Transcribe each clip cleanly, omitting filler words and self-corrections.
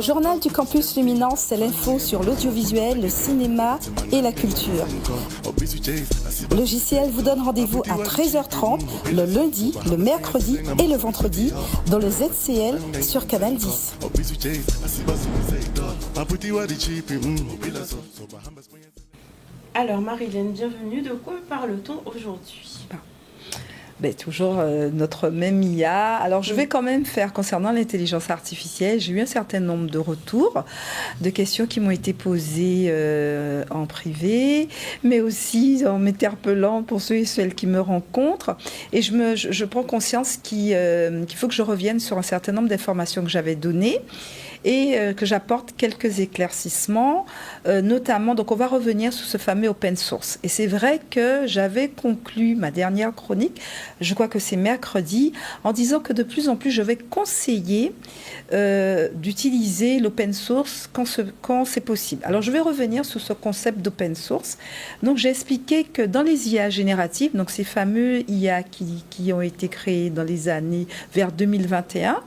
Journal du Campus Luminance, c'est l'info sur l'audiovisuel, le cinéma et la culture. Logiciel vous donne rendez-vous à 13h30 le lundi, le mercredi et le vendredi dans le ZCL sur Canal 10. Alors Marilyn, bienvenue. De quoi parle-t-on aujourd'hui ? Toujours notre même IA. Alors, je vais quand même faire, concernant l'intelligence artificielle, j'ai eu un certain nombre de retours, de questions qui m'ont été posées en privé, mais aussi en m'interpellant pour ceux et celles qui me rencontrent. Et je prends conscience qu'il faut que je revienne sur un certain nombre d'informations que j'avais données et que j'apporte quelques éclaircissements, notamment, donc on va revenir sur ce fameux open source. Et c'est vrai que j'avais conclu ma dernière chronique, je crois que c'est mercredi, en disant que de plus en plus je vais conseiller d'utiliser l'open source quand c'est possible. Alors je vais revenir sur ce concept d'open source. Donc j'ai expliqué que dans les IA génératives, donc ces fameux IA qui ont été créés dans les années vers 2021,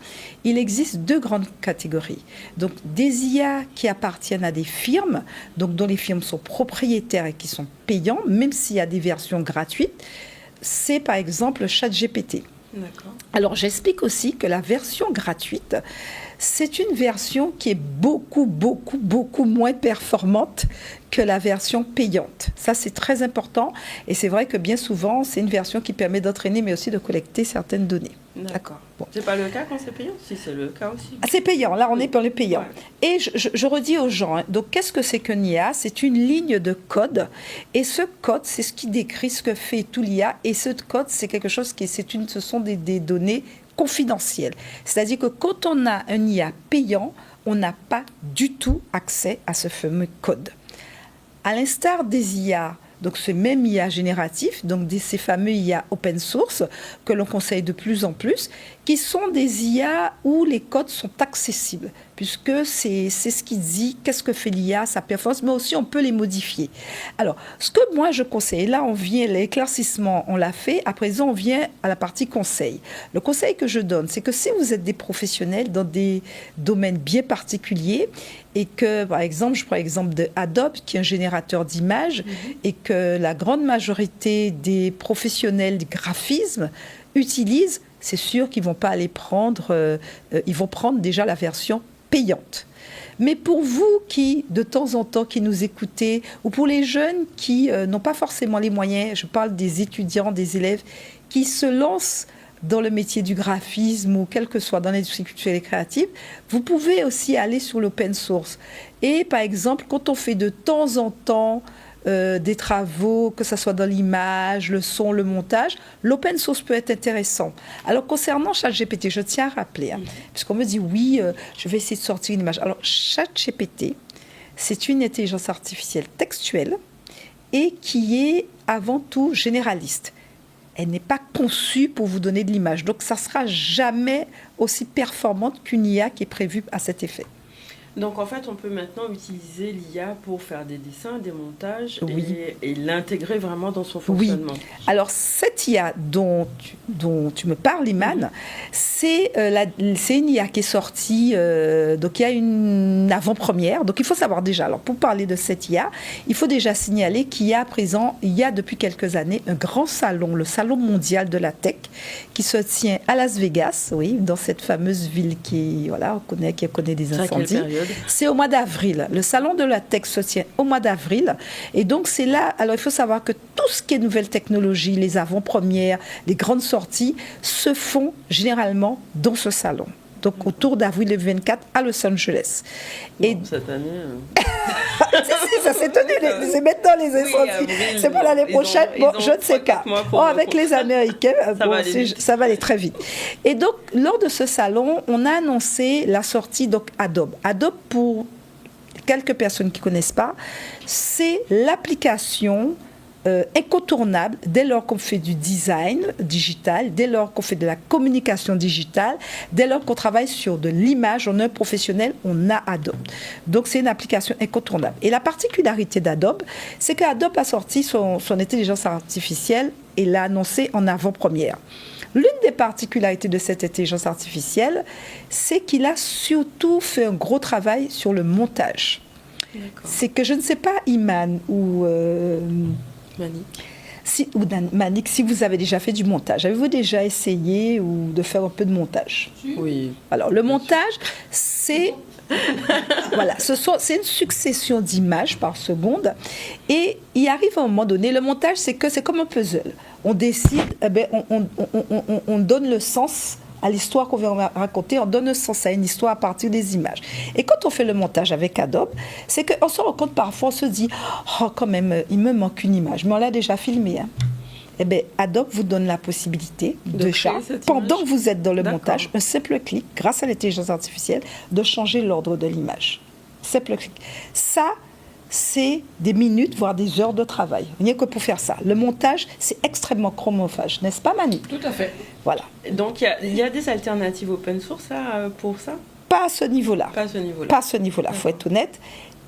il existe deux grandes catégories. Donc des IA qui appartiennent à des firmes, donc dont les firmes sont propriétaires et qui sont payants, même s'il y a des versions gratuites. C'est par exemple ChatGPT. D'accord. Alors j'explique aussi que la version gratuite, c'est une version qui est beaucoup moins performante que la version payante. Ça, c'est très important. Et c'est vrai que bien souvent, c'est une version qui permet d'entraîner, mais aussi de collecter certaines données. D'accord. Bon. C'est pas le cas quand c'est payant ? Si, c'est le cas aussi. Ah, c'est payant. Là, on est pour les payants. Ouais. Et je redis aux gens, donc qu'est-ce que c'est qu'une IA ? C'est une ligne de code. Et ce code, c'est ce qui décrit ce que fait tout l'IA. Et ce code, c'est quelque chose ce sont des données confidentielles. C'est-à-dire que quand on a un IA payant, on n'a pas du tout accès à ce fameux code. À l'instar des IA, donc ce même IA génératif, donc ces fameux IA open source que l'on conseille de plus en plus, qui sont des IA où les codes sont accessibles, puisque c'est ce qui dit qu'est-ce que fait l'IA, sa performance, mais aussi on peut les modifier. Alors, ce que moi je conseille, là on vient, l'éclaircissement on l'a fait, à présent on vient à la partie conseil. Le conseil que je donne, c'est que si vous êtes des professionnels dans des domaines bien particuliers, et que, par exemple, je prends l'exemple de Adobe, qui est un générateur d'images, et que la grande majorité des professionnels du graphisme utilisent, c'est sûr qu'ils ne vont pas aller prendre, ils vont prendre déjà la version payante. Mais pour vous qui, de temps en temps, qui nous écoutez, ou pour les jeunes qui n'ont pas forcément les moyens, je parle des étudiants, des élèves, qui se lancent dans le métier du graphisme ou quel que soit dans l'industrie culturelle et créative, vous pouvez aussi aller sur l'open source. Et par exemple, quand on fait de temps en temps des travaux, que ce soit dans l'image, le son, le montage, l'open source peut être intéressant. Alors concernant ChatGPT, je tiens à rappeler, puisqu'on me dit oui, je vais essayer de sortir une image. Alors ChatGPT, c'est une intelligence artificielle textuelle et qui est avant tout généraliste. Elle n'est pas conçue pour vous donner de l'image. Donc, ça ne sera jamais aussi performante qu'une IA qui est prévue à cet effet. Donc, en fait, on peut maintenant utiliser l'IA pour faire des dessins, des montages et l'intégrer vraiment dans son fonctionnement. Oui. Alors, cette IA dont tu me parles, Iman, c'est une IA qui est sortie, donc il y a une avant-première. Donc, il faut savoir déjà, alors pour parler de cette IA, il faut déjà signaler qu'il y a à présent, il y a depuis quelques années, un grand salon, le Salon mondial de la tech, qui se tient à Las Vegas, oui, dans cette fameuse ville qui connaît des incendies. C'est au mois d'avril. Le salon de la tech se tient au mois d'avril. Et donc, c'est là... Alors, il faut savoir que tout ce qui est nouvelles technologies, les avant-premières, les grandes sorties, se font généralement dans ce salon. Donc, autour d'avril 24 à Los Angeles. Et cette année... ça s'est tenu. C'est maintenant les incendies. C'est pour l'année prochaine. Je ne sais pas. Avec les Américains, ça va aller très vite. Et donc, lors de ce salon, on a annoncé la sortie d'Adobe. Adobe, pour quelques personnes qui ne connaissent pas, c'est l'application incontournable dès lors qu'on fait du design digital, dès lors qu'on fait de la communication digitale, dès lors qu'on travaille sur de l'image, on est un professionnel, on a Adobe. Donc c'est une application incontournable. Et la particularité d'Adobe, c'est qu'Adobe a sorti son intelligence artificielle et l'a annoncé en avant-première. L'une des particularités de cette intelligence artificielle, c'est qu'il a surtout fait un gros travail sur le montage. C'est que je ne sais pas, Iman ou Manik, si vous avez déjà fait du montage, avez-vous déjà essayé ou de faire un peu de montage? Oui. Alors, le montage, c'est... Voilà, c'est une succession d'images par seconde et il arrive à un moment donné, le montage c'est comme un puzzle. On décide, on donne le sens à l'histoire qu'on veut raconter, on donne un sens à une histoire à partir des images. Et quand on fait le montage avec Adobe, c'est qu'on se rend compte parfois, on se dit « Oh, quand même, il me manque une image », mais on l'a déjà filmée. Hein. Eh bien, Adobe vous donne la possibilité pendant que vous êtes dans le montage, un simple clic, grâce à l'intelligence artificielle, de changer l'ordre de l'image. Simple clic. Ça, c'est des minutes, voire des heures de travail. Rien que pour faire ça. Le montage, c'est extrêmement chronophage, n'est-ce pas, Manu? Tout à fait. Voilà. Donc, il y a des alternatives open source pour ça? Pas à ce niveau-là. Pas à ce niveau-là. Pas à ce niveau-là, il faut être honnête.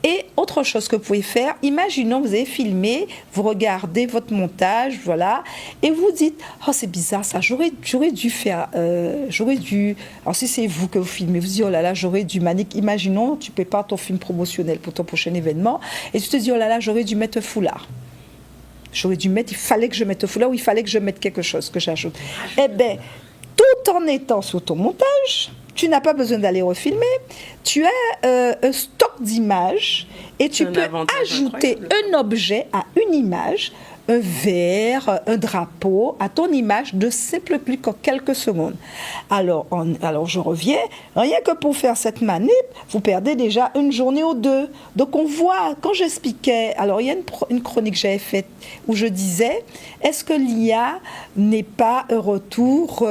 Et autre chose que vous pouvez faire, imaginons vous avez filmé, vous regardez votre montage, voilà, et vous dites « Oh, c'est bizarre ça, j'aurais dû faire, alors si c'est vous que vous filmez, vous dites « Oh là là, j'aurais dû, Manik, imaginons, tu prépares ton film promotionnel pour ton prochain événement, et tu te dis « Oh là là, j'aurais dû mettre un foulard. Il fallait que je mette un foulard ou il fallait que je mette quelque chose que j'ajoute. » Eh bien, tout en étant sur ton montage, tu n'as pas besoin d'aller refilmer. Tu as un stock d'images et tu peux ajouter un objet à une image, un verre, un drapeau, à ton image de simple clic en quelques secondes. Alors je reviens, rien que pour faire cette manip, vous perdez déjà une journée ou deux. Donc on voit, quand j'expliquais, alors il y a une chronique que j'avais faite où je disais, est-ce que l'IA n'est pas un retour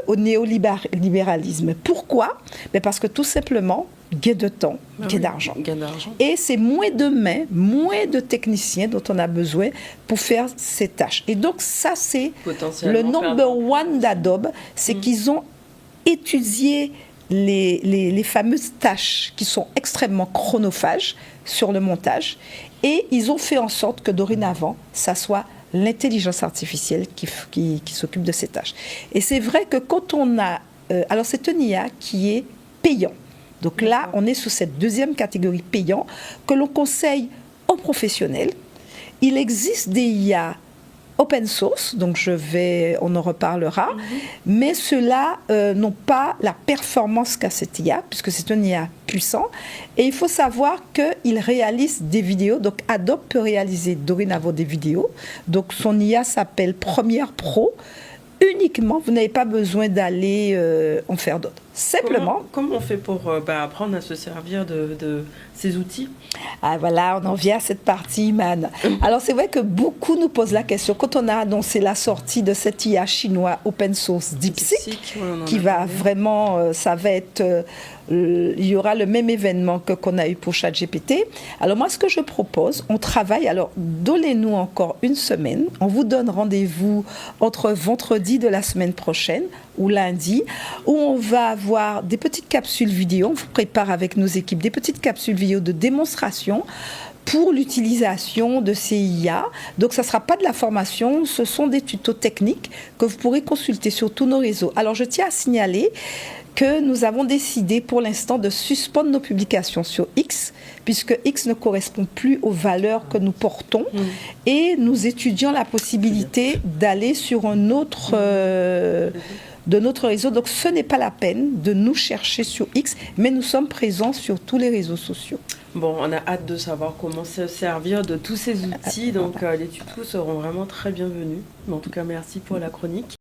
au néolibéralisme? Pourquoi? Mais parce que tout simplement, gain de temps, gain d'argent. Et c'est moins de mains, moins de techniciens dont on a besoin pour faire ces tâches. Et donc ça, c'est le number one d'Adobe, c'est qu'ils ont étudié les fameuses tâches qui sont extrêmement chronophages sur le montage et ils ont fait en sorte que dorénavant, ça soit l'intelligence artificielle qui s'occupe de ces tâches. Et c'est vrai que quand on a... alors c'est un IA qui est payant. Donc là, on est sous cette deuxième catégorie payant que l'on conseille aux professionnels. Il existe des IA open source, donc on en reparlera, mais ceux-là n'ont pas la performance qu'a cette IA, puisque c'est un IA puissant. Et il faut savoir qu'il réalise des vidéos, donc Adobe peut réaliser dorénavant des vidéos. Donc son IA s'appelle Premiere Pro. Uniquement, vous n'avez pas besoin d'aller en faire d'autres. Simplement. Comment on fait pour apprendre à se servir de ces outils? Ah voilà, on en vient à cette partie, Iman. Alors c'est vrai que beaucoup nous posent la question. Quand on a annoncé la sortie de cet IA chinois open source DeepSeek, qui va vraiment, ça va être, il y aura le même événement qu'on a eu pour ChatGPT. Alors moi, ce que je propose, on travaille, alors donnez-nous encore une semaine. On vous donne rendez-vous entre vendredi de la semaine prochaine ou lundi, où on va avoir des petites capsules vidéo. On vous prépare avec nos équipes des petites capsules vidéo de démonstration pour l'utilisation de ces IA. Donc, ça ne sera pas de la formation, ce sont des tutos techniques que vous pourrez consulter sur tous nos réseaux. Alors, je tiens à signaler que nous avons décidé pour l'instant de suspendre nos publications sur X, puisque X ne correspond plus aux valeurs que nous portons, et nous étudions la possibilité d'aller sur un autre... de notre réseau. Donc, ce n'est pas la peine de nous chercher sur X, mais nous sommes présents sur tous les réseaux sociaux. Bon, on a hâte de savoir comment se servir de tous ces outils. Donc, les tutos seront vraiment très bienvenus. Mais en tout cas, merci pour la chronique.